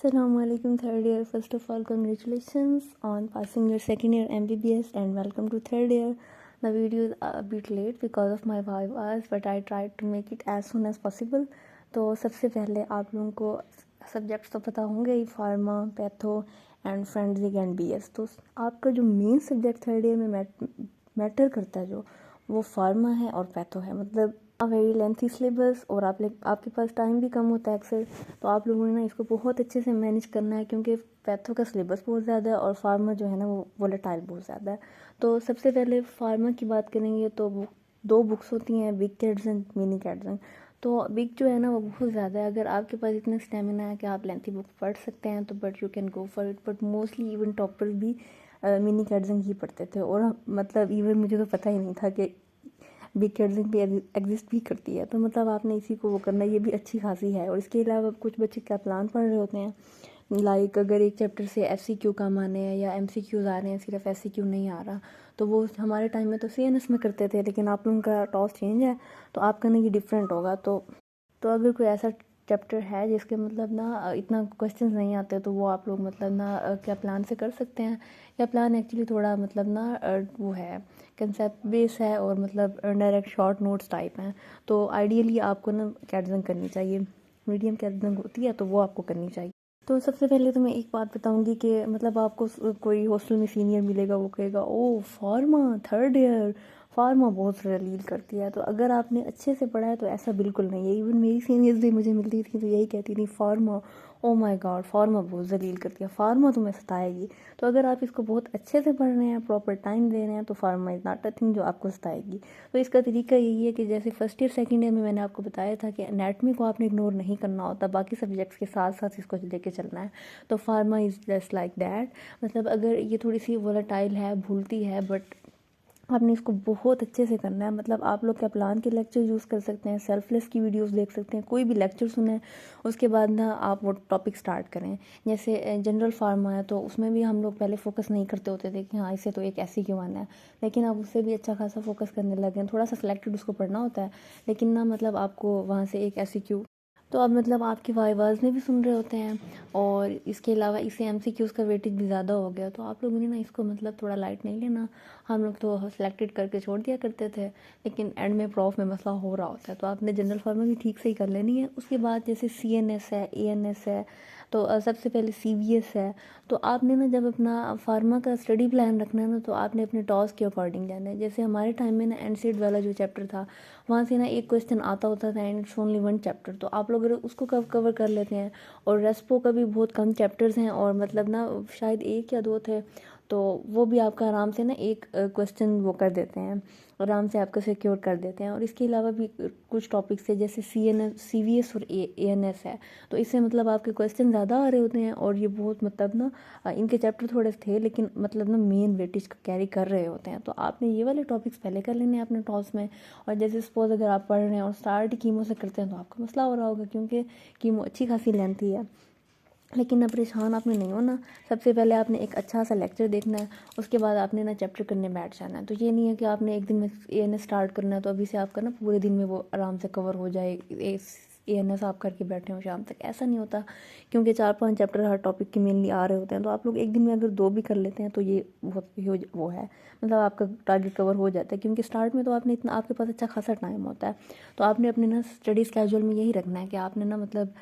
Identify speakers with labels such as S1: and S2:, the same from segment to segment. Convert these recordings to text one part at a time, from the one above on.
S1: Assalamualaikum third year. First of all, congratulations on passing your second year MBBS and welcome to third year. The video is a bit late because of my vivas, but I tried to make it as soon as possible. तो सबसे पहले आप लोगों को subjects तो पता होंगे ही, pharma, patho and forensic and BS. तो आपका जो मेन सब्जेक्ट थर्ड ईयर में मैटर करता है जो वो फार्मा है और पैथो है। मतलब अ वेरी लेंथी सिलेबस और आपके पास टाइम भी कम होता है अक्सर, तो आप लोगों ने ना इसको बहुत अच्छे से मैनेज करना है क्योंकि पैथो का सिलेबस बहुत ज़्यादा है और फार्मा जो है ना वो वोलेटाइल बहुत ज़्यादा है। तो सबसे पहले फार्मा की बात करेंगे तो वो 2 बुक्स होती हैं, बिग कैट्सन, मिनी कैट्सन। तो बिग जो है ना वो बहुत ज़्यादा है। अगर आपके पास इतना स्टेमिना है कि आप लेंथी बुक पढ़ सकते हैं तो but you can go for it, but mostly even toppers भी मिनी कैट्सन ही पढ़ते थे। और मतलब इवन मुझे तो पता ही नहीं था कि बिग कैट्सन भी एग्जिस्ट भी करती है। तो मतलब आपने इसी को वो करना, ये भी अच्छी खासी है। और इसके अलावा कुछ बच्चे क्या प्लान पढ़ रहे होते हैं, लाइक अगर एक चैप्टर से एफसीक्यू कम आने हैं या एमसीक्यूज आ रहे हैं, सिर्फ एफसीक्यू नहीं आ रहा, तो वो हमारे टाइम में तो सीएनएस में करते थे, लेकिन आप लोगों का टॉस चेंज है तो आपका ना ये डिफरेंट होगा। तो अगर कोई ऐसा चैप्टर है जिसके मतलब ना इतना क्वेश्चंस नहीं आते तो वो आप लोग मतलब ना क्या प्लान से कर सकते हैं। या प्लान एक्चुअली थोड़ा मतलब ना वो है, कंसेप्ट बेस है और मतलब डायरेक्ट शॉर्ट नोट्स टाइप हैं। तो आइडियली आपको ना कैट्सन करनी चाहिए, मीडियम कैट्सन होती है तो वो आपको करनी चाहिए। तो सबसे पहले तो मैं एक बात बताऊंगी कि मतलब आपको कोई हॉस्टल में सीनियर मिलेगा, वो कहेगा ओ फार्मा थर्ड ईयर, फार्मा बहुत जलील करती है। तो अगर आपने अच्छे से पढ़ा है तो ऐसा बिल्कुल नहीं है। इवन मेरी सीनियर्स भी मुझे मिलती थी तो यही कहती थी pharma, oh my God pharma बहुत जलील करती है, फार्मा तुम्हें सताएगी। तो अगर आप इसको बहुत अच्छे से पढ़ रहे हैं, प्रॉपर टाइम दे रहे हैं, तो pharma is not a thing जो आपको सताएगी। तो इसका तरीका यही है कि जैसे फर्स्ट ईयर सेकंड ईयर में मैंने आपको बताया था कि एनाटमी को आपने इग्नोर नहीं करना होता, बाकी सब्जेक्ट्स के साथ साथ इसको लेके चलना है। तो pharma is just like that. मतलब अगर ये थोड़ी सी वोलेटाइल है, भूलती है, बट आपने इसको बहुत अच्छे से करना है। मतलब आप लोग क्या प्लान के लेक्चर यूज़ कर सकते हैं, सेल्फलेस की वीडियोस देख सकते हैं, कोई भी लेक्चर सुने उसके बाद ना आप वो टॉपिक स्टार्ट करें। जैसे जनरल फार्मा है तो उसमें भी हम लोग पहले फोकस नहीं करते होते थे कि हाँ इसे तो एक ऐसी क्यों आना है, लेकिन अब उससे भी अच्छा खासा फोकस करने लगे हैं। थोड़ा सा सिलेक्टेड उसको पढ़ना होता है, लेकिन ना मतलब आपको वहाँ से एक ऐसी क्यों, तो अब मतलब आपकी वाइवाज में भी सुन रहे होते हैं और इसके अलावा इसे एमसीक्यूज़ का वेटेज भी ज़्यादा हो गया। तो आप लोगों ने ना इसको मतलब थोड़ा लाइट नहीं लेना। हम लोग तो सिलेक्टेड करके छोड़ दिया करते थे, लेकिन एंड में प्रॉफ में मसला हो रहा होता है। तो आपने जनरल फार्मा भी ठीक से ही कर लेनी है। उसके बाद जैसे सीएनएस है, एएनएस है, तो सबसे पहले सीवीएस है। तो आपने ना जब अपना फार्मा का स्टडी प्लान रखना है ना, तो आपने अपने टॉस के अकॉर्डिंग जाना है। जैसे हमारे टाइम में ना एनसीड वाला जो चैप्टर था, वहाँ से ना एक क्वेश्चन आता होता था एंड इट्स ओनली 1 चैप्टर। तो आप लोग अगर उसको कवर कर लेते हैं, और रेस्पो का भी बहुत कम चैप्टर्स हैं और मतलब ना शायद 1 या 2 थे, तो वो भी आपका आराम से ना एक क्वेश्चन वो कर देते हैं, आराम से आपका सिक्योर कर देते हैं। और इसके अलावा भी कुछ टॉपिक्स है जैसे सीएनएस, सीवीएस और एएनएस है, तो इससे मतलब आपके क्वेश्चन ज़्यादा आ रहे होते हैं और ये बहुत मतलब ना इनके चैप्टर थोड़े थे लेकिन मतलब ना मेन वेटेज कैरी कर रहे होते हैं। तो आपने ये वाले टॉपिक्स पहले कर लेने हैं अपने टॉस में। और जैसे सपोज अगर आप पढ़ रहे हैं और स्टार्ट कीमो से करते हैं तो आपका मसला हो रहा होगा, क्योंकि कीमो अच्छी खासी लेंथी है। लेकिन अब परेशान आपने नहीं होना। सबसे पहले आपने एक अच्छा सा लेक्चर देखना है, उसके बाद आपने ना चैप्टर करने बैठ जाना है। तो ये नहीं है कि आपने एक दिन में एएनएस स्टार्ट करना है तो अभी से आपका ना पूरे दिन में वो आराम से कवर हो जाए, एएनएस आप करके बैठे हो शाम तक, ऐसा नहीं होता। क्योंकि 4-5 चैप्टर हर टॉपिक के मेनली आ रहे होते हैं। तो आप लोग एक दिन में अगर 2 भी कर लेते हैं तो ये बहुत वो है, मतलब आपका टारगेट कवर हो जाता है। क्योंकि स्टार्ट में तो आपने इतना, आपके पास अच्छा खासा टाइम होता है। तो आपने अपने ना स्टडी स्केड्यूल में यही रखना है कि आपने ना मतलब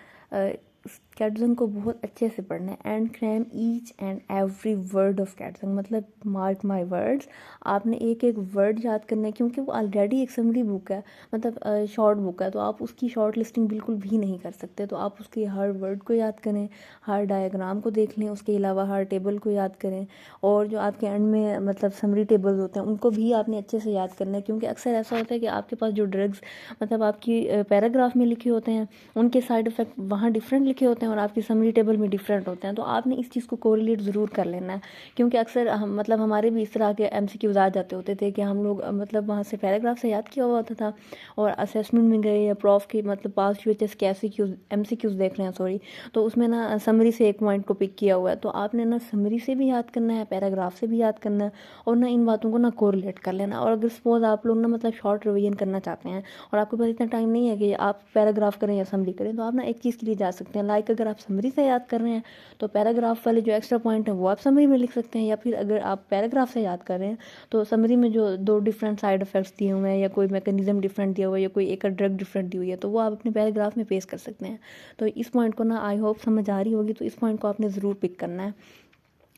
S1: कैट्सन को बहुत अच्छे से पढ़ना है and cram each and every word of Katzung. मतलब मार्क माय वर्ड्स, आपने एक एक वर्ड याद करना है, क्योंकि वो ऑलरेडी एक समरी बुक है, मतलब शॉर्ट बुक है, तो आप उसकी शॉर्ट लिस्टिंग बिल्कुल भी नहीं कर सकते। तो आप उसके हर वर्ड को याद करें, हर डायग्राम को देख लें, उसके अलावा हर टेबल को याद करें, और जो आपके एंड में मतलब समरी टेबल्स होते हैं उनको भी आपने अच्छे से याद करना है। क्योंकि अक्सर ऐसा होता है कि आपके पास जो ड्रग्स मतलब आपकी पैराग्राफ में लिखे होते हैं उनके साइड इफ़ेक्ट वहाँ डिफरेंट लिखे होते हैं और आपकी समरी टेबल में डिफरेंट होते हैं। तो आपने इस चीज़ को कोरिलेट ज़रूर कर लेना है। क्योंकि अक्सर हम मतलब हमारे भी इस तरह के एमसीक्यूज़ आ जाते होते थे कि हम लोग मतलब वहाँ से पैराग्राफ से याद किया हुआ होता था और असेसमेंट में गए या प्रॉफ की मतलब पास यूएचएस के एमसीक्यूज़ देख रहे हैं, सॉरी, तो उसमें ना समरी से एक पॉइंट को पिक किया हुआ है। तो आपने ना समरी से भी याद करना है, पैराग्राफ से भी याद करना है, और ना इन बातों को ना कोरिलेट कर लेना। और अगर सपोज आप लोग ना मतलब शॉर्ट रिवीजन करना चाहते हैं और आपके पास इतना टाइम नहीं है कि आप पैराग्राफ करें या समरी करें, तो आप ना एक चीज़ के लिए जा सकते हैं, सकते हैं। लाइक अगर आप समरी से याद कर रहे हैं तो पैराग्राफ वाले जो एक्स्ट्रा पॉइंट हैं वो आप समरी में लिख सकते हैं, या फिर अगर आप पैराग्राफ से याद कर रहे हैं तो समरी में जो 2 डिफरेंट साइड इफेक्ट्स दिए हुए हैं या कोई मैकेनिज्म डिफरेंट दिया हुआ है या कोई एक ड्रग डिफरेंट दी हुई है तो वो आप अपने पैराग्राफ में पेश कर सकते हैं। तो इस पॉइंट को ना आई होप समझ आ रही होगी, तो इस पॉइंट को आपने ज़रूर पिक करना है।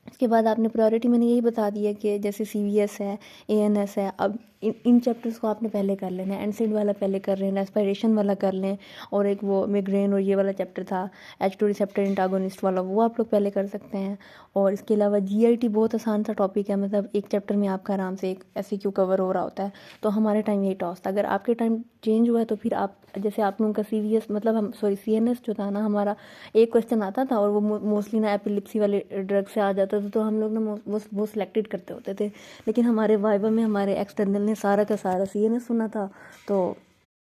S1: उसके बाद आपने प्रायोरिटी मैंने यही बता दी है कि जैसे CVS है, ANS है, अब इन चैप्टर्स को आपने पहले कर लेना है। एनसिड वाला पहले कर लें, रेस्पिरेशन वाला कर लें, और एक वो मिग्रेन और ये वाला चैप्टर था H2 रिसेप्टर एंटागोनिस्ट वाला, वो आप लोग पहले कर सकते हैं। और इसके अलावा GIT बहुत आसान सा टॉपिक है, मतलब एक चैप्टर में आपका आराम से एक SEQ कवर हो रहा होता है। तो हमारे टाइम यही टॉस था। अगर आपके टाइम चेंज हुआ है तो फिर आप जैसे आप लोगों का CVS मतलब हम CNS जो था ना, हमारा एक क्वेश्चन आता था और वो मोस्टली ना एपिलिप्सी वाले ड्रग से आ जाता था, तो हम लोग ना वो सिलेक्टेड करते होते थे। लेकिन हमारे वाइवा में हमारे एक्सटर्नल ने सारा का सारा CNS सुना था, तो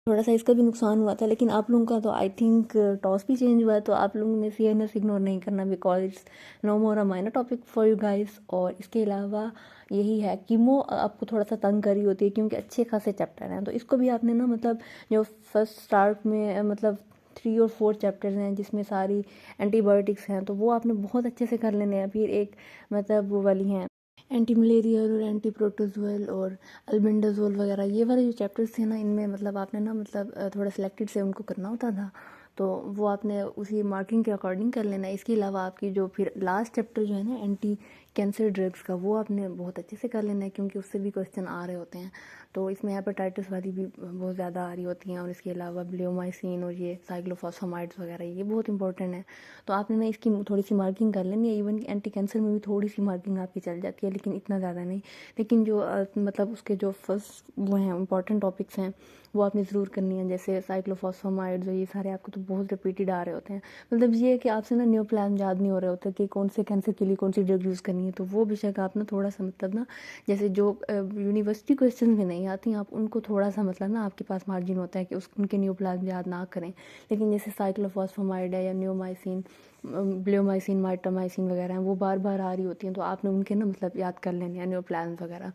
S1: थोड़ा सा इसका भी नुकसान हुआ था। लेकिन आप लोगों का तो आई थिंक टॉस भी चेंज हुआ है, तो आप लोगों ने CNS इग्नोर नहीं करना, because it's no more a minor topic for you guys. और इसके अलावा यही है, कीमो आपको थोड़ा सा तंग करी होती है क्योंकि अच्छे खासे चैप्टर हैं, तो इसको भी आपने ना मतलब जो फर्स्ट स्टार्ट में मतलब 3 और 4 चैप्टर्स हैं जिसमें सारी एंटीबायोटिक्स हैं, तो वो आपने बहुत अच्छे से कर लेने हैं। फिर एक मतलब वो वाली हैं एंटी मलेरियल और एंटी प्रोटोजोअल और अल्बेंडाजोल वगैरह, ये वाले जो चैप्टर्स थे ना, इनमें मतलब आपने ना मतलब थोड़ा सिलेक्टेड से उनको करना होता था, तो वो आपने उसी मार्किंग के अकॉर्डिंग कर लेना है। इसके अलावा आपकी जो फिर लास्ट चैप्टर जो है ना एंटी कैंसर ड्रग्स का, वो आपने बहुत अच्छे से कर लेना है क्योंकि उससे भी क्वेश्चन आ रहे होते हैं। तो इसमें हेपेटाइटिस वाली भी बहुत ज़्यादा आ रही होती हैं, और इसके अलावा ब्लियोमाइसिन और ये साइक्लोफॉस्फामाइड्स वगैरह, ये बहुत इंपॉर्टेंट है। तो आपने ना इसकी थोड़ी सी मार्किंग कर लेनी है। इवन एंटी कैंसर में भी थोड़ी सी मार्किंग आपकी चल जाती है, लेकिन इतना ज़्यादा नहीं। लेकिन जो मतलब उसके जो फर्स्ट वो हैं इंपॉर्टेंट टॉपिक्स हैं वो आपने ज़रूर करनी है, जैसे साइक्लोफॉस्फामाइड्स और ये सारे आपको तो बहुत रिपीटेड आ रहे होते हैं। मतलब ये है कि आपसे ना न्यू प्लान याद नहीं हो रहे होते कि कौन से कैंसर के लिए कौन सी ड्रग यूज़ करनी है, तो वो विषय का आप ना थोड़ा सा मतलब ना जैसे जो यूनिवर्सिटी क्वेश्चन में नहीं आती आप उनको थोड़ा सा मतलब ना आपके पास मार्जिन होता है कि उनके न्यू प्लान याद ना करें। लेकिन जैसे साइक्लोफॉस्फामाइड है या न्यूमाइसिन, ब्लियोमाइसिन, माइटोमाइसिन वगैरह हैं, वो बार बार आ रही होती हैं, तो आपने उनके ना मतलब याद कर लेने हैं न्यू प्लान वगैरह।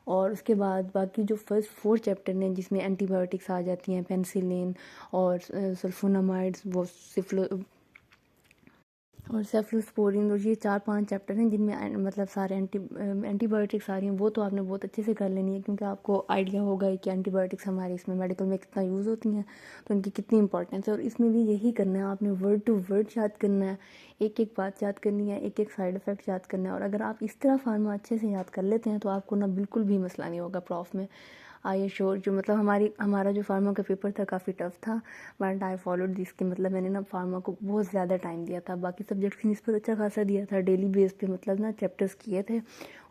S1: और उसके बाद बाकी जो फर्स्ट 4 चैप्टर हैं जिसमें एंटीबायोटिक्स आ जाती हैं, पेनिसिलिन और सल्फोनामाइड्स, वो सेफ्लोस्पोरिन, और ये 4-5 चैप्टर हैं जिनमें मतलब सारे एंटीबायोटिक्स आ रही हैं, वो तो आपने बहुत अच्छे से कर लेनी है क्योंकि आपको आइडिया होगा कि एंटीबायोटिक्स हमारे इसमें मेडिकल में कितना यूज़ होती हैं, तो उनकी कितनी इंपॉर्टेंस है। और इसमें भी यही करना है, आपने वर्ड टू वर्ड याद करना है, एक एक बात याद करनी है, एक एक साइड इफ़ेक्ट याद करना है। और अगर आप इस तरह फार्मा अच्छे से याद कर लेते हैं तो आपको ना बिल्कुल भी मसला नहीं होगा प्रॉफ में। आई श्योर, जो मतलब हमारा जो फार्मा का पेपर था काफ़ी टफ था, बट आई फॉलोड दिस के मतलब मैंने ना फार्मा को बहुत ज़्यादा टाइम दिया था, बाकी सब्जेक्ट्स की निस्बत अच्छा खासा दिया था, डेली बेस पे मतलब ना चैप्टर्स किए थे।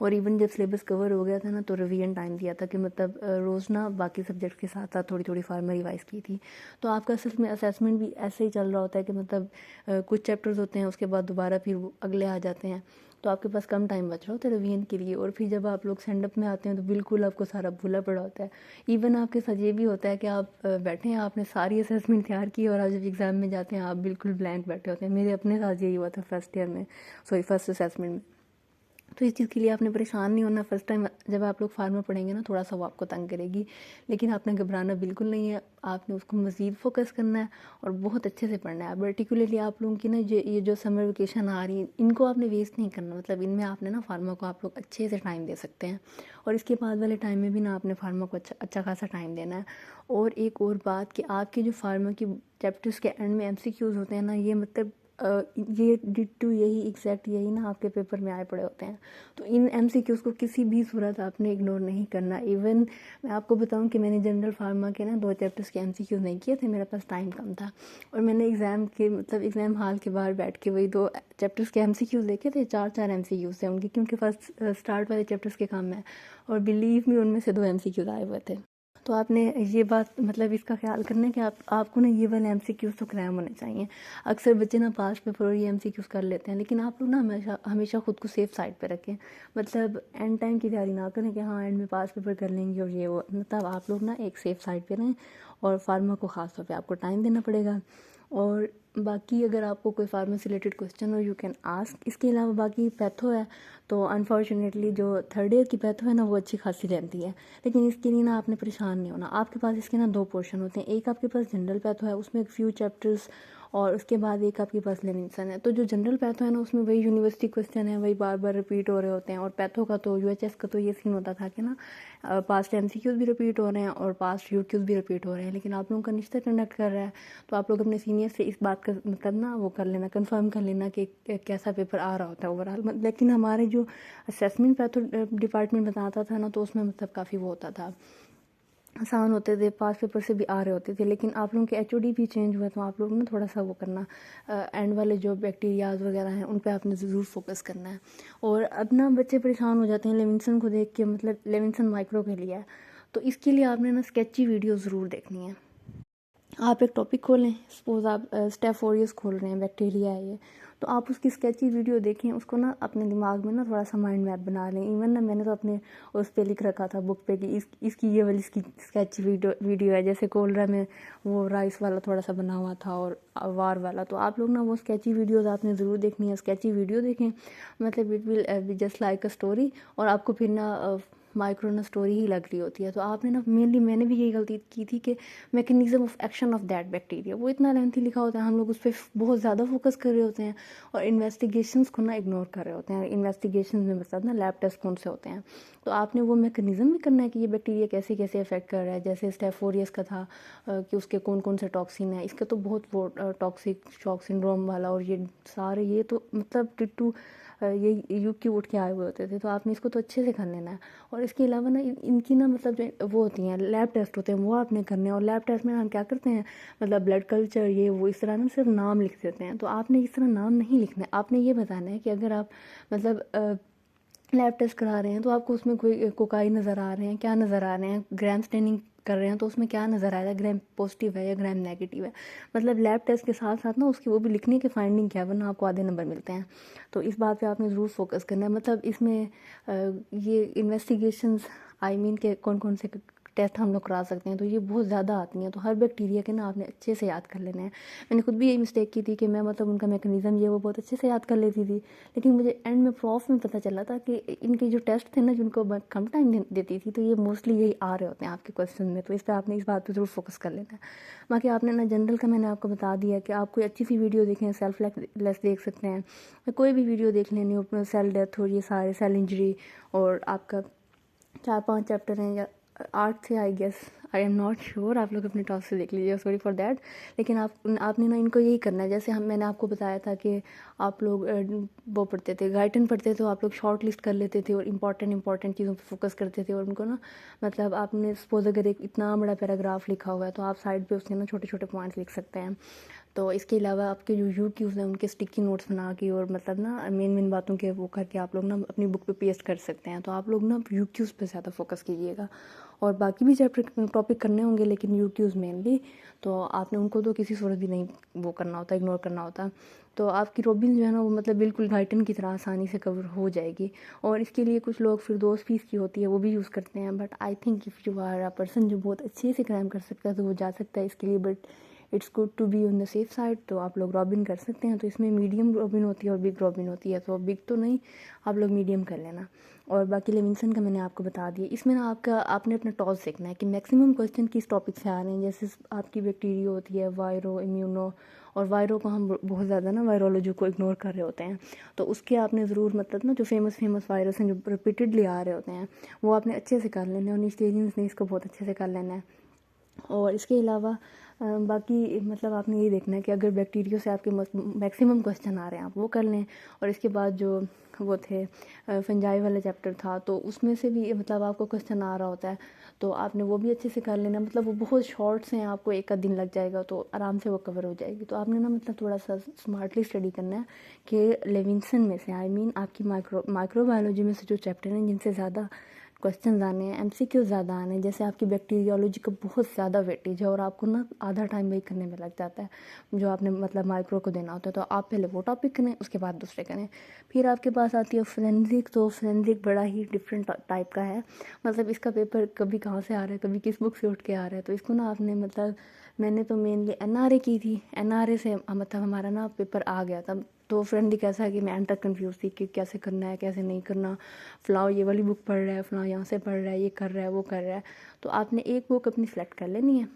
S1: और इवन जब सिलेबस कवर हो गया था ना तो रिवीजन टाइम दिया था कि मतलब रोज़ ना बाकी सब्जेक्ट्स के साथ साथ थोड़ी थोड़ी फार्मा रिवाइज़ की थी। तो आपका असल में असेसमेंट भी ऐसे ही चल रहा होता है कि मतलब कुछ चैप्टर्स होते हैं उसके बाद दोबारा फिर वो अगले आ जाते हैं, तो आपके पास कम टाइम बच रहा होता है रिवीजन के लिए। और फिर जब आप लोग सेंड अप में आते हैं तो बिल्कुल आपको सारा भूला पड़ा होता है। इवन आपके साथ ये भी होता है कि आप बैठे हैं, आपने सारी असेसमेंट तैयार की और आप जब एग्ज़ाम में जाते हैं आप बिल्कुल ब्लैंक बैठे होते हैं। मेरे अपने साथ यही हुआ था फर्स्ट असेसमेंट में। तो इस चीज़ के लिए आपने परेशान नहीं होना। फर्स्ट टाइम जब आप लोग फार्मा पढ़ेंगे ना थोड़ा सा वो आपको तंग करेगी, लेकिन आपने घबराना बिल्कुल नहीं है, आपने उसको मज़ीद फोकस करना है और बहुत अच्छे से पढ़ना है। पर्टिकुलरली आप लोगों की ना ये जो समर वेकेशन आ रही है इनको आपने वेस्ट नहीं करना, मतलब इनमें आपने ना फार्मा को आप लोग अच्छे से टाइम दे सकते हैं। और इसके बाद वाले टाइम में भी ना आपने फार्मा को अच्छा खासा टाइम देना है। और एक और बात कि आपके जो फार्मा की चैप्टर्स के एंड में MCQs होते हैं ना, ये मतलब ये डिट्टू यही एग्जैक्ट यही ना आपके पेपर में आए पड़े होते हैं। तो इन MCQs को किसी भी सूरत आपने इग्नोर नहीं करना। इवन मैं आपको बताऊं कि मैंने जनरल फार्मा के ना 2 चैप्टर्स के MCQs नहीं किए थे, मेरे पास टाइम कम था, और मैंने एग्ज़ाम हॉल के बाहर बैठ के वही 2 चैप्टर्स के MCQs देखे थे। 4-4 MCQs थे उनके, क्योंकि फर्स्ट स्टार्ट वाले चैप्टर्स के काम है, और बिलीव मी उनमें से 2 MCQs आए हुए थे। तो आपने ये बात मतलब इसका ख्याल करना है कि आपको ना ये वाले MCQs तो क्रैम होने चाहिए। अक्सर बच्चे ना पास पेपर और ये MCQs कर लेते हैं, लेकिन आप लोग ना हमेशा खुद को सेफ साइड पे रखें। मतलब एंड टाइम की तैयारी ना करें कि हाँ एंड में पास पेपर कर लेंगे और ये वो, मतलब आप लोग ना एक सेफ साइड पे रहें। और फार्मा को ख़ास तौर पे आपको टाइम देना पड़ेगा। और बाकी अगर आपको कोई फार्मा से रिलेटेड क्वेश्चन हो यू कैन आस्क। इसके अलावा बाकी पैथो है, तो अनफॉर्चुनेटली जो 3rd ईयर की पैथो है ना वो अच्छी खासी रहती है, लेकिन इसके लिए ना आपने परेशान नहीं होना। आपके पास इसके ना 2 पोर्शन होते हैं, एक आपके पास जनरल पैथो है, उसमें एक फ्यू चैप्टर्स और उसके बाद एक आपके पास लेविंसन है। तो जो जनरल पैथो है ना, उसमें वही यूनिवर्सिटी क्वेश्चन है, वही बार बार रिपीट हो रहे होते हैं। और पैथो का तो यूएचएस का तो ये सीन होता था कि ना पास्ट एमसीक्यूज भी रिपीट हो रहे हैं और पास्ट यूक्यूज भी रिपीट हो रहे हैं। लेकिन आप लोगों का निश्चय कंडक्ट कर रहा है, तो आप लोग अपने सीनियर से इस बात का मतलब ना वो कर लेना, कंफर्म कर लेना कि कैसा पेपर आ रहा होता है ओवरऑल। लेकिन हमारे जो असेसमेंट पैथो डिपार्टमेंट बताता था ना, तो उसमें मतलब काफ़ी वो होता था, आसान होते थे, पास पेपर से भी आ रहे होते थे। लेकिन आप लोगों के एचओडी भी चेंज हुआ, तो आप लोग ना थोड़ा सा वो करना, एंड वाले जो बैक्टीरियाज वगैरह हैं उन पे आपने ज़रूर फोकस करना है। और अब ना बच्चे परेशान हो जाते हैं लेविंसन को देख के, मतलब लेविंसन माइक्रो के लिए है, तो इसके लिए आपने ना स्केची वीडियो ज़रूर देखनी है। आप एक टॉपिक खोलें, सपोज आप स्टेफ ओरियस खोल रहे हैं, बैक्टीरिया है ये, तो आप उसकी स्केची वीडियो देखें, उसको ना अपने दिमाग में ना थोड़ा सा माइंड मैप बना लें। इवन ना मैंने तो अपने उस पर लिख रखा था बुक पे कि इसकी ये वाली इसकी स्केची वीडियो है। जैसे कोलरा में वो राइस वाला थोड़ा सा बना हुआ था और वार वाला, तो आप लोग ना वो स्केची वीडियोज़ आपने ज़रूर देखनी है। स्केची वीडियो देखें, मतलब it will be just like a story, और आपको फिर ना माइक्रो ना स्टोरी ही लग रही होती है। तो आपने ना मेनली, मैंने भी यही गलती की थी कि mechanism of action of that bacteria, वो इतना लेंथी लिखा होता है, हम लोग उस पर बहुत ज़्यादा फोकस कर रहे होते हैं और इन्वेस्टिगेशंस को ना इग्नोर कर रहे होते हैं। इन्वेस्टिगेशन में मतलब ना लैब टेस्ट कौन से होते हैं, तो आपने वो मैकेनिज्म भी करना है कि ये बैक्टीरिया कैसे कैसे अफेक्ट कर रहा है। जैसे स्टेफ ओरियस का था कि उसके कौन कौन से टॉक्सिन है, इसका तो बहुत वो टॉक्सिक शॉक सिंड्रोम वाला, और ये सारे ये तो मतलब टिट्टू ये युग की उठ के आए हुए होते थे। तो आपने इसको तो अच्छे से कर लेना है। और इसके अलावा ना इनकी ना मतलब जो वो होती हैं लैब टेस्ट होते हैं, वो आपने करने हैं। और लैब टेस्ट में हम क्या करते हैं, मतलब ब्लड कल्चर ये वो इस तरह ना सिर्फ नाम लिख देते हैं। तो आपने इस तरह नाम नहीं लिखना है, आपने ये बताना है कि अगर आप मतलब लैब टेस्ट करा रहे हैं तो आपको उसमें कोई कोकाई नज़र आ रहे हैं, क्या नज़र आ रहे हैं, ग्राम स्टेनिंग कर रहे हैं तो उसमें क्या नज़र आ रहा है, ग्राम पॉजिटिव है या ग्राम नेगेटिव है। मतलब लैब टेस्ट के साथ साथ ना उसकी वो भी लिखने की फाइंडिंग क्या है, वरना आपको आधे नंबर मिलते हैं। तो इस बात पे आपने ज़रूर फोकस करना है। मतलब इसमें ये इन्वेस्टिगेशंस आई मीन के कौन कौन से टेस्ट हम लोग करा सकते हैं, तो ये बहुत ज़्यादा आती हैं। तो हर बैक्टीरिया के ना आपने अच्छे से याद कर लेना है। मैंने खुद भी यही मिस्टेक की थी कि मैं मतलब उनका मैकेनिज़्म ये वो बहुत अच्छे से याद कर लेती थी, लेकिन मुझे एंड में प्रॉफ में पता चला था कि इनके जो टेस्ट थे ना, जिनको मैं कम टाइम देती थी, तो ये मोस्टली यही आ रहे होते हैं आपके क्वेश्चन में। तो इस पर आपने इस बात पर ज़रूर फोकस कर लेना है। बाकी आपने ना जनरल का मैंने आपको बता दिया कि आप कोई अच्छी सी वीडियो देखें, सेल्फ लेस देख सकते हैं, कोई भी वीडियो देख लेनी हो, सेल डेथ और ये सारे सेल इंजरी, और आपका 4-5 चैप्टर हैं या 8 थे I guess, I am not sure, आप लोग अपने टॉस से देख लीजिए, सॉरी फॉर दैट। लेकिन आपने ना इनको यही करना है। जैसे मैंने आपको बताया था कि आप लोग वो पढ़ते थे, गाइटन पढ़ते थे, तो आप लोग शॉर्ट लिस्ट कर लेते थे और इंपॉर्टेंट चीज़ों पे फोकस करते थे। और उनको ना मतलब आपने सपोज अगर एक इतना बड़ा पैराग्राफ लिखा हुआ है, तो आप साइड पे उसके ना छोटे छोटे पॉइंट्स लिख सकते हैं। तो इसके अलावा आपके जो यूट्यूब्स हैं उनके स्टिकी नोट्स बना के और मतलब ना मेन बातों के वो करके आप लोग ना अपनी बुक पे पेस्ट कर सकते हैं। तो आप लोग ना यूट्यूब्स पे ज़्यादा फोकस कीजिएगा, और बाकी भी चैप्टर टॉपिक करने होंगे, लेकिन यूट्यूब्स मेनली, तो आपने उनको तो किसी सूरत भी नहीं वो करना होता, इग्नोर करना होता। तो आपकी रॉबिन जो है ना, वो मतलब बिल्कुल गाइटन की तरह आसानी से कवर हो जाएगी। और इसके लिए कुछ लोग फिर 2 फीस की होती है, वो भी यूज़ करते हैं। But I think if you are a person जो बहुत अच्छे से क्राइम कर सकता है, तो वो जा सकता है इसके लिए। But it's good to be on the safe side, तो आप लोग रॉबिन कर सकते हैं। तो इसमें मीडियम रॉबिन होती है और बिग रॉबिन होती है, तो बिग तो नहीं, आप लोग मीडियम कर लेना। और बाकी लेविंसन का मैंने आपको बता दिया। इसमें ना आपने अपना टॉस देखना है कि मैक्सिमम क्वेश्चन किस टॉपिक से आ रहे हैं। जैसे आपकी बैक्टीरिया होती है, वायरो, इम्यूनो, और वायरो को हम बहुत ज़्यादा ना वायरोलॉजी को इग्नोर कर रहे होते हैं। तो उसके आपने ज़रूर मतलब ना जो फेमस वायरस हैं जो रिपीटेडली आ रहे होते हैं, वो आपने अच्छे से कर लेने हैं। और न्यूस्टेरियंस ने इसको बहुत अच्छे से कर लेना है। और इसके अलावा बाकी मतलब आपने ये देखना है कि अगर बैक्टीरिया से आपके मैक्सिमम क्वेश्चन आ रहे हैं, आप वो कर लें। और इसके बाद जो वो थे फंजाई वाला चैप्टर था, तो उसमें से भी मतलब आपको क्वेश्चन आ रहा होता है, तो आपने वो भी अच्छे से कर लेना। मतलब वो बहुत शॉर्ट्स हैं, आपको एक दिन लग जाएगा, तो आराम से वो कवर हो जाएगी। तो आपने ना मतलब थोड़ा सा स्मार्टली स्टडी करना है कि लेविंसन में से आई मीन आपकी माइक्रोबायोलॉजी में से जो चैप्टर हैं जिनसे ज़्यादा क्वेश्चन आने हैं, एमसीक्यू ज़्यादा आने हैं। जैसे आपकी बैक्टीरियोलॉजी का बहुत ज़्यादा वेटेज है और आपको ना आधा टाइम वही करने में लग जाता है, जो आपने मतलब माइक्रो को देना होता है। तो आप पहले वो टॉपिक करें, उसके बाद दूसरे करें। फिर आपके पास आती है फोरेंसिक। तो फोरेंसिक बड़ा ही डिफरेंट टाइप का है। मतलब इसका पेपर कभी कहाँ से आ रहा है, कभी किस बुक से उठ के आ रहा है। तो इसको ना आपने मतलब मैंने तो मेनली एनआरए की थी, एनआरए से मतलब हमारा ना पेपर आ गया था। तो फ्रेंडली कैसा है कि मैं एंड तक कन्फ्यूज़ थी कि कैसे करना है कैसे नहीं करना। फ़लाँ ये वाली बुक पढ़ रहा है, फ़लाँ यहाँ से पढ़ रहा है, ये कर रहा है वो कर रहा है। तो आपने एक बुक अपनी सेलेक्ट कर लेनी है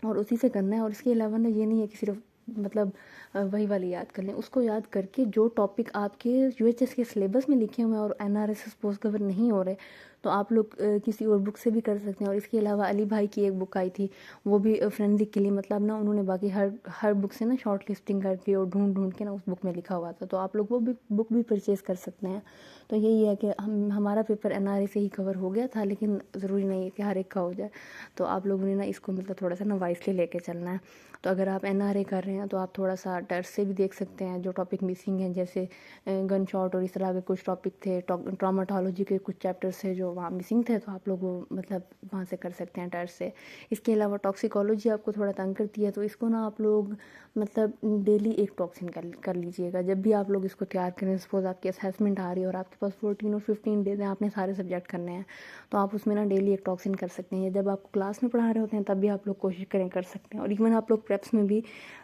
S1: और उसी से करना है। और इसके अलावा ना ये नहीं है कि सिर्फ मतलब वही वाली याद कर लें। उसको याद करके जो टॉपिक आपके यूएचएस के सिलेबस में लिखे हुए हैं और एनआरएसएस पोस्ट कवर नहीं हो रहे, तो आप लोग किसी और बुक से भी कर सकते हैं। और इसके अलावा अली भाई की एक बुक आई थी, वो भी फ्रेंडली के लिए, मतलब ना उन्होंने बाकी हर बुक से ना शॉर्ट लिस्टिंग करके और ढूंढ ढूंढ के ना उस बुक में लिखा हुआ था, तो आप लोग वो भी बुक भी परचेज़ कर सकते हैं। तो यही है कि हमारा पेपर एनआरए से ही कवर हो गया था, लेकिन ज़रूरी नहीं है कि हर एक का हो जाए। तो आप लोगों ने ना इसको मतलब थोड़ा सा ना वाइसली लेके चलना है। तो अगर आप एनआरए कर रहे हैं तो आप थोड़ा सा टर्स से भी देख सकते हैं जो टॉपिक मिसिंग हैं, जैसे गन शॉट और इस तरह के कुछ टॉपिक थे, ट्रामाटोलॉजी के कुछ चैप्टर्स थे जो वहाँ मिसिंग थे, तो आप लोग वो मतलब वहाँ से कर सकते हैं टर्स से। इसके अलावा टॉक्सिकोलॉजी आपको थोड़ा तंग करती है, तो इसको ना आप लोग मतलब डेली एक टॉक्सिन कर लीजिएगा। जब भी आप लोग इसको तैयार करें, सपोज आपकी असेसमेंट आ रही है और आपके पास 14 और 15 डेज हैं, आपने सारे सब्जेक्ट करने हैं, तो आप उसमें ना डेली एक टॉक्सिन कर सकते हैं। जब आपको क्लास में पढ़ा रहे होते हैं तब भी आप लोग कोशिश करें कर सकते हैं। और इवन आप लोग प्रेप्स में भी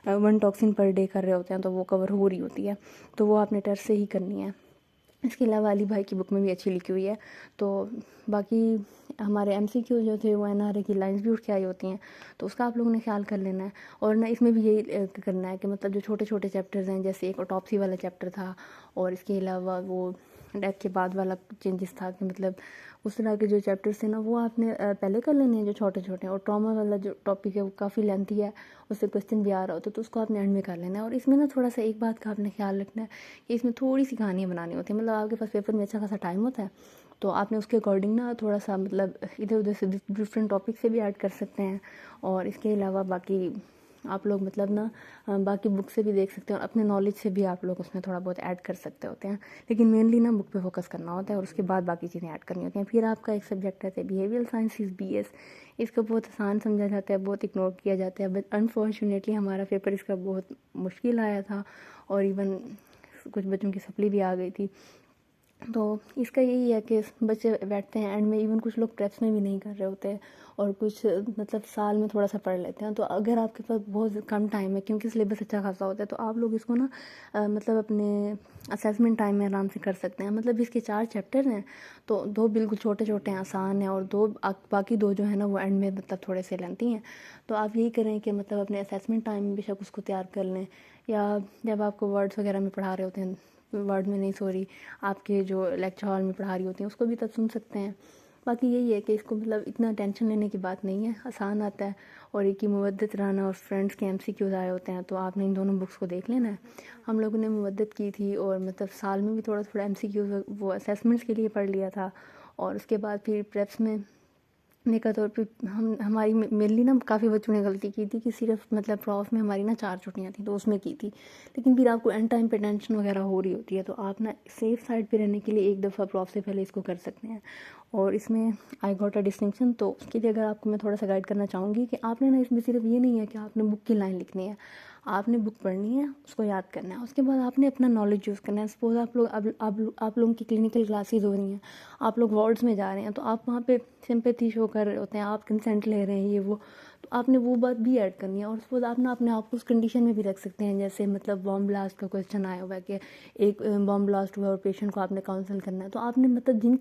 S1: 1 टॉक्सिन पर डे कर रहे होते हैं, तो वो कवर हो रही होती है, तो वो आपने टर से ही करनी है। इसके अलावा अली भाई की बुक में भी अच्छी लिखी हुई है। तो बाकी हमारे एमसीक्यू जो थे वो एनआरए की लाइंस भी उठ के आई होती हैं, तो उसका आप लोगों ने ख्याल कर लेना है। और ना इसमें भी यही करना है कि मतलब जो छोटे छोटे चैप्टर्स हैं, जैसे एक ऑटोप्सी वाला चैप्टर था, और इसके अलावा वो डेथ के बाद वाला चेंजेस था, कि मतलब उस तरह के जो चैप्टर्स थे ना वो आपने पहले कर लेने हैं जो छोटे छोटे हैं। और ट्रॉमा वाला जो टॉपिक है वो काफ़ी लेंथी है, उससे क्वेश्चन भी आ रहा होता है, तो उसको आपने एंड में कर लेना है। और इसमें ना थोड़ा सा एक बात का आपने ख्याल रखना है कि इसमें थोड़ी सी कहानियाँ बनानी होती है। मतलब आपके पास पेपर में अच्छा खासा टाइम होता है, तो आपने उसके अकॉर्डिंग ना थोड़ा सा मतलब इधर उधर से डिफरेंट टॉपिक से भी ऐड कर सकते हैं। और इसके अलावा बाकी आप लोग मतलब ना बाकी बुक से भी देख सकते हैं, और अपने नॉलेज से भी आप लोग उसमें थोड़ा बहुत ऐड कर सकते होते हैं। लेकिन मेनली ना बुक पे फोकस करना होता है और उसके बाद बाकी चीज़ें ऐड करनी होती हैं। फिर आपका एक सब्जेक्ट रहता है बिहेवियरल साइंसेज बीएस। इसको बहुत आसान समझा जाता है, बहुत इग्नोर किया जाता है, बट अनफॉर्चुनेटली हमारा पेपर इसका बहुत मुश्किल आया था, और इवन कुछ बच्चों की सप्ली भी आ गई थी। तो इसका यही है कि बच्चे बैठते हैं एंड में, इवन कुछ लोग प्रेप्स में भी नहीं कर रहे होते हैं, और कुछ मतलब साल में थोड़ा सा पढ़ लेते हैं। तो अगर आपके पास बहुत कम टाइम है, क्योंकि सिलेबस अच्छा खासा होता है, तो आप लोग इसको ना मतलब अपने असेसमेंट टाइम में आराम से कर सकते हैं। मतलब इसके 4 चैप्टर हैं, तो 2 बिल्कुल छोटे छोटे आसान हैं, और 2 बाकी 2 जो है ना वो एंड में मतलब थोड़े से लेंथी हैं। तो आप यही करें कि मतलब अपने असेसमेंट टाइम में बेशक उसको तैयार कर लें, या जब आपको वर्ड्स वगैरह में पढ़ा रहे होते हैं, वर्ड में नहीं सॉरी, आपके जो लेक्चर हॉल में पढ़ा रही होती हैं उसको भी तब सुन सकते हैं। बाकी यही है कि इसको मतलब इतना टेंशन लेने की बात नहीं है, आसान आता है। और एक ही मुवद्दत राना और फ्रेंड्स के एमसीक्यूज आए होते हैं, तो आपने इन दोनों बुक्स को देख लेना है। हम लोगों ने मुवद्दत की थी, और मतलब साल में भी थोड़ा थोड़ा एमसीक्यूज वो असेसमेंट्स के लिए पढ़ लिया था, और उसके बाद फिर प्रेप्स में देखा तौर पे हमारी मेनली ना काफ़ी बच्चों ने गलती की थी कि सिर्फ मतलब प्रॉफ में हमारी ना 4 छुट्टियाँ थी, तो उसमें की थी। लेकिन फिर आपको एंड टाइम पे टेंशन वगैरह हो रही होती है, तो आप ना सेफ साइड पे रहने के लिए एक दफ़ा प्रॉफ से पहले इसको कर सकते हैं। और इसमें आई गॉट अ डिस्टिंक्शन, तो उसके लिए अगर आपको मैं थोड़ा सा गाइड करना चाहूँगी कि आपने ना इसमें सिर्फ ये नहीं है कि आपने बुक की लाइन लिखनी है, आपने बुक पढ़नी है, उसको याद करना है, उसके बाद आपने अपना नॉलेज यूज़ करना है। सपोज आप लोग आप लोगों की क्लिनिकल क्लासेस हो रही हैं, आप लोग वार्ड्स में जा रहे हैं, तो आप वहाँ पे सिंपैथी शो कर रहे होते हैं, आप कंसेंट ले रहे हैं, ये वो, तो आपने वो बात भी ऐड करनी है। और सपोज आप ना अपने आप को उस कंडीशन में भी रख सकते हैं, जैसे मतलब बॉम्ब ब्लास्ट का क्वेश्चन आया हुआ है कि एक बॉम्ब ब्लास्ट हुआ और पेशेंट को आपने काउंसिल करना है, तो आपने मतलब जिन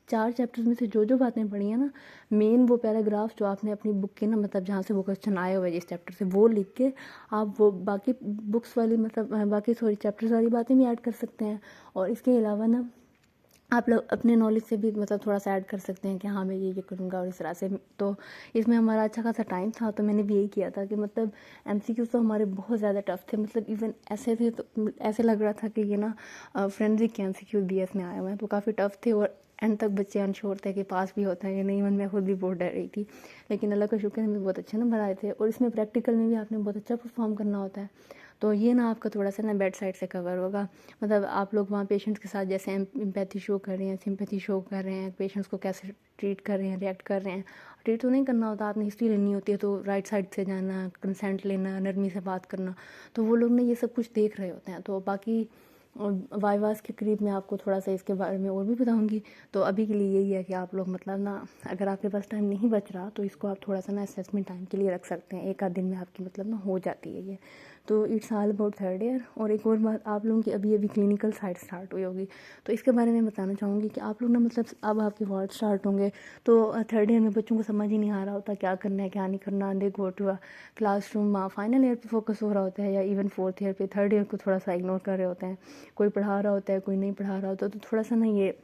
S1: 4 चैप्टर्स में से जो जो बातें पढ़ी हैं ना, मेन वो पैराग्राफ जो आपने अपनी बुक के ना मतलब जहाँ से वो क्वेश्चन आया हुआ है जिस चैप्टर से, वो लिख के आप वो बाकी बुक्स वाली मतलब बाकी सॉरी चैप्टर्स वाली बातें भी ऐड कर सकते हैं। और इसके अलावा ना आप लोग अपने नॉलेज से भी मतलब थोड़ा सा ऐड कर सकते हैं कि हाँ मैं ये करूँगा, और इस तरह से। तो इसमें हमारा अच्छा खासा टाइम था, तो मैंने भी यही किया था कि मतलब एमसीक्यूज तो हमारे बहुत ज़्यादा टफ थे, मतलब इवन ऐसे थे तो ऐसे लग रहा था कि ये ना फ्रेंड्स के एमसीक्यूज बीएस में आए हुए हैं, तो काफ़ी टफ थे। और एंड तक बच्चे अनश्योर थे कि पास भी होता है या नहीं, मैं खुद भी बहुत डर रही थी। लेकिन अल्लाह का शुक्र है, हमें बहुत अच्छे नंबर आए थे। और इसमें प्रैक्टिकल में भी आपने बहुत अच्छा परफॉर्म करना होता है, तो ये ना आपका थोड़ा सा ना बेड साइड से कवर होगा। मतलब आप लोग वहाँ पेशेंट्स के साथ जैसे एम्पैथी शो कर रहे हैं, सिंपैथी शो कर रहे हैं, पेशेंट्स को कैसे ट्रीट कर रहे हैं, रिएक्ट कर रहे हैं। ट्रीट तो नहीं करना होता, आपने हिस्ट्री लेनी होती है, तो राइट साइड से जाना, कंसेंट लेना, नरमी से बात करना, तो वो लोग ना ये सब कुछ देख रहे होते हैं। तो बाकी वाइवास के करीब मैं आपको थोड़ा सा इसके बारे में और भी बताऊंगी। तो अभी के लिए यही है कि आप लोग मतलब ना अगर आपके पास टाइम नहीं बच रहा, तो इसको आप थोड़ा सा ना असेसमेंट टाइम के लिए रख सकते हैं, 1 आध दिन में आपकी मतलब ना हो जाती है ये। तो it's all about third year. और एक और बात, आप लोगों की अभी अभी क्लिनिकल साइड स्टार्ट हुई होगी, तो इसके बारे में बताना चाहूँगी कि आप लोग ना मतलब अब आपके वार्ड स्टार्ट होंगे, तो थर्ड ईयर में बच्चों को समझ ही नहीं आ रहा होता क्या करना है क्या नहीं करना। They go to classroom, final year पे फोकस हो रहा होता है या इवन फोर्थ ईयर पे, थर्ड ईयर को थोड़ा सा इग्नोर कर रहे होते हैं। कोई पढ़ा रहा होता है, कोई नहीं पढ़ा रहा होता, तो थोड़ा सा ना ये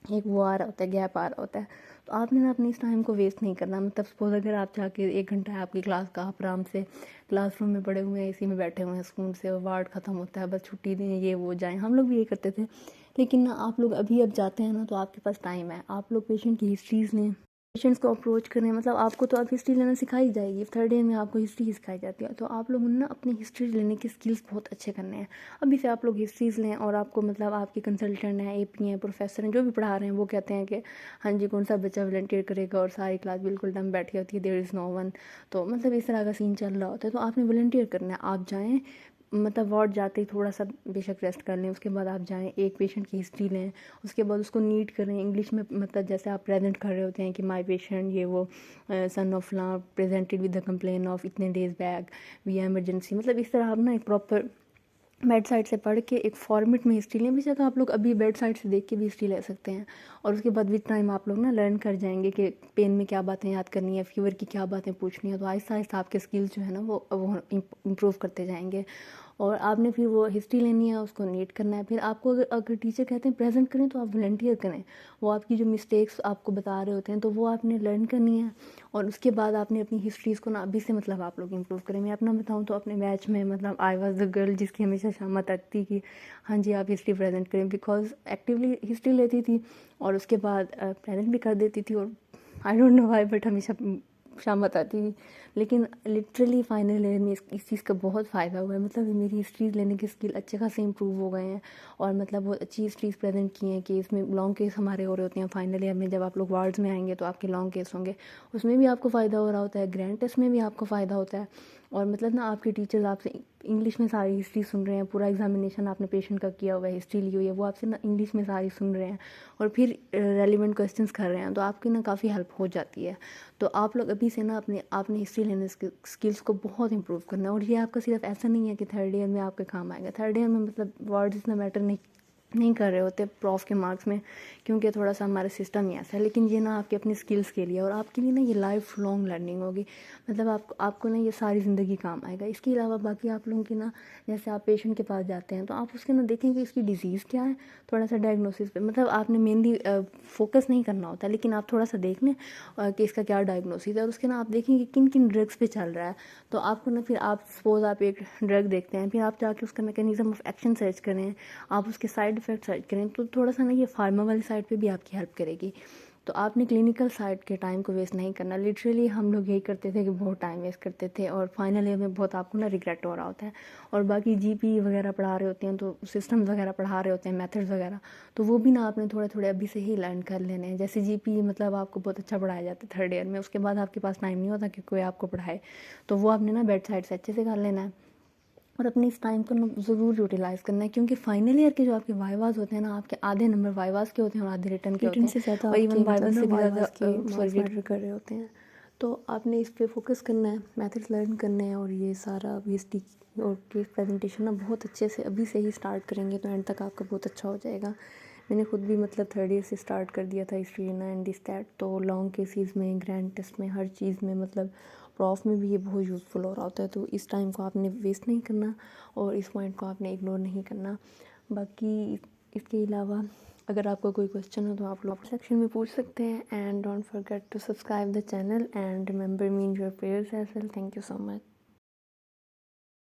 S1: एक वो आ रहा होता है, गैप आ रहा होता है। तो आपने ना अपने इस टाइम को वेस्ट नहीं करना। मतलब सपोज अगर आप जाके 1 घंटा है आपकी क्लास का, आप आराम से क्लासरूम में पड़े हुए हैं, एसी में बैठे हुए हैं स्कूल से, और वार्ड ख़त्म होता है, बस छुट्टी दें ये वो जाएं, हम लोग भी यही करते थे। लेकिन ना आप लोग अभी अब जाते हैं ना, तो आपके पास टाइम है, आप लोग पेशेंट की हिस्ट्रीज़ लें, पेशेंट्स को अप्रोच करें। मतलब आपको तो अब हिस्ट्री लेना सिखाई जाएगी, थर्ड ईयर में आपको हिस्ट्री ही सिखाई जाती है। तो आप लोगों ने ना अपनी हिस्ट्री लेने के स्किल्स बहुत अच्छे करने हैं। अभी से आप लोग हिस्ट्रीज़ लें, और आपको मतलब आपके कंसल्टेंट हैं, एपी हैं, प्रोफेसर हैं, जो भी पढ़ा रहे हैं, वो कहते हैं कि हाँ जी कौन सा बच्चा वॉलंटियर करेगा, और सारी क्लास बिल्कुल दम बैठी होती है, देयर इज़ नो वन। तो मतलब इस तरह का सीन चल रहा होता है। तो आपने वॉलंटियर करना है, आप जाएँ, मतलब वार्ड जाते ही थोड़ा सा बेशक रेस्ट कर लें, उसके बाद आप जाएं, एक पेशेंट की हिस्ट्री लें, उसके बाद उसको नीट करें इंग्लिश में। मतलब जैसे आप प्रेजेंट कर रहे होते हैं कि माय पेशेंट ये वो son of law presented with the complain of इतने डेज बैक वी एमरजेंसी। मतलब इस तरह आप ना एक प्रॉपर बेड साइड से पढ़ के एक फॉर्मेट में हिस्ट्री लें। बेशक आप लोग अभी बेड साइड से देख के भी हिस्ट्री ले सकते हैं, और उसके बाद विद टाइम आप लोग ना लर्न कर जाएंगे कि पेन में क्या बातें याद करनी है, फीवर की क्या बातें पूछनी है। तो आहिस्ता आहिस्ता आपके स्किल्स जो है ना वो इम्प्रूव करते जाएंगे। और आपने फिर वो हिस्ट्री लेनी है, उसको नीट करना है। फिर आपको अगर टीचर कहते हैं प्रेजेंट करें, तो आप वॉलंटियर करें। वो आपकी जो मिस्टेक्स आपको बता रहे होते हैं, तो वो आपने लर्न करनी है। और उसके बाद आपने अपनी हिस्ट्रीज़ को ना अभी से मतलब आप लोग इम्प्रूव करें। मैं अपना बताऊँ तो अपने बैच में मतलब आई वॉज द गर्ल जिसकी हमेशा शामत आती थी कि हाँ जी आप हिस्ट्री प्रेजेंट करें, बिकॉज एक्टिवली हिस्ट्री लेती थी, और उसके बाद प्रेजेंट भी कर देती थी। और I don't know why, but हमेशा शामत आती थी। लेकिन लिटरली फाइनल ईयर में इस चीज़ का बहुत फ़ायदा हुआ है। मतलब मेरी हिस्ट्रीज़ लेने के स्किल अच्छे खासे इंप्रूव हो गए हैं, और मतलब बहुत अच्छी हिस्ट्रीज़ प्रेजेंट की हैं कि इसमें लॉन्ग केस हमारे हो रहे होते हैं। फाइनल ईयर में जब आप लोग वार्ड्स में आएंगे तो आपके लॉन्ग केस होंगे, उसमें भी आपको फ़ायदा हो रहा होता है, ग्रैंड टेस्ट में भी आपको फ़ायदा होता है। और मतलब ना आपके टीचर्स आपसे इंग्लिश में सारी हिस्ट्री सुन रहे हैं, पूरा एग्जामिनेशन आपने पेशेंट का किया हुआ है, हिस्ट्री ली हुई है, वो आपसे ना इंग्लिश में सारी सुन रहे हैं, और फिर रेलिवेंट क्वेश्चंस कर रहे हैं, तो आपकी ना काफ़ी हेल्प हो जाती है। तो आप लोग अभी से ना आपने हिस्ट्री लेने स्किल्स को बहुत इंप्रूव करना है। और ये आपका सिर्फ ऐसा नहीं है कि थर्ड ईयर में आपके काम आएगा। थर्ड ईयर में मतलब वर्ड्स इतना मैटर नहीं कर रहे होते प्रॉफ के मार्क्स में, क्योंकि थोड़ा सा हमारा सिस्टम ही ऐसा है। लेकिन ये ना आपके अपनी स्किल्स के लिए, और आपके लिए ना ये लाइफ लॉन्ग लर्निंग होगी। मतलब आपको ना ये सारी ज़िंदगी काम आएगा। इसके अलावा बाकी आप लोगों की ना, जैसे आप पेशेंट के पास जाते हैं, तो आप उसके ना देखें कि इसकी डिजीज़ क्या है, थोड़ा सा डायग्नोसिस पे। मतलब आपने मेनली फोकस नहीं करना होता, लेकिन आप थोड़ा सा देख लें कि इसका क्या डायग्नोसिस है, और उसके ना आप देखें कि किन किन ड्रग्स पे चल रहा है। तो आपको ना फिर आप सपोज आप एक ड्रग देखते हैं, फिर आप जाके उसका मैकेनिज्म ऑफ एक्शन सर्च करें, आप उसके साइड इफ़ेक्ट सर्च करें, तो थोड़ा सा ना ये फार्मा वाली साइड पे भी आपकी हेल्प करेगी। तो आपने क्लिनिकल साइड के टाइम को वेस्ट नहीं करना। लिटरली हम लोग यही करते थे कि बहुत टाइम वेस्ट करते थे, और फाइनल ईयर में बहुत आपको ना रिग्रेट हो रहा होता है। और बाकी जीपी वगैरह पढ़ा रहे होते हैं, तो सिस्टम्स वगैरह पढ़ा रहे होते हैं, मेथड्स वगैरह, तो वो भी ना आपने थोड़े थोड़े अभी से ही लर्न कर लेने हैं। जैसे जीपी मतलब आपको बहुत अच्छा पढ़ाया जाता है थर्ड ईयर में, उसके बाद आपके पास टाइम नहीं होता कि कोई आपको पढ़ाए, तो वो आपने ना बेड साइड से अच्छे से कर लेना है। और अपने इस टाइम को ज़रूर यूटिलाइज़ करना है, क्योंकि फाइनल ईयर के जो आपके वाइवास होते हैं ना, आपके आधे नंबर वाइवास के होते हैं और आधे रिटर्न के होते
S2: रिटन
S1: हैं,
S2: से ज़्यादा
S1: और इवन
S2: आपके
S1: वाइवास
S2: मतलब
S1: से
S2: ना
S1: भी ज़्यादा
S2: वाइवास के मार्क्स
S1: सॉरी
S2: मैटर कर रहे होते हैं। तो आपने इस पे फोकस करना है, मैथड्स लर्न करने हैं, और ये सारा वीएसटी और केस प्रेजेंटेशन ना बहुत अच्छे से अभी से ही स्टार्ट करेंगे, तो एंड तक आपका बहुत अच्छा हो जाएगा। मैंने खुद भी मतलब थर्ड ईयर से स्टार्ट कर दिया था हिस्ट्री लेना एंड दिस दैट, तो लॉन्ग केसेस में, ग्रैंड टेस्ट में, हर चीज़ में मतलब प्रॉफ में भी ये बहुत यूज़फुल हो रहा होता है। तो इस टाइम को आपने वेस्ट नहीं करना, और इस पॉइंट को आपने इग्नोर नहीं करना। बाकी इसके अलावा अगर आपका कोई क्वेश्चन हो तो आप लोग सेक्शन में पूछ सकते हैं। And don't forget to subscribe the channel and remember me in your prayers as well. Thank you so much.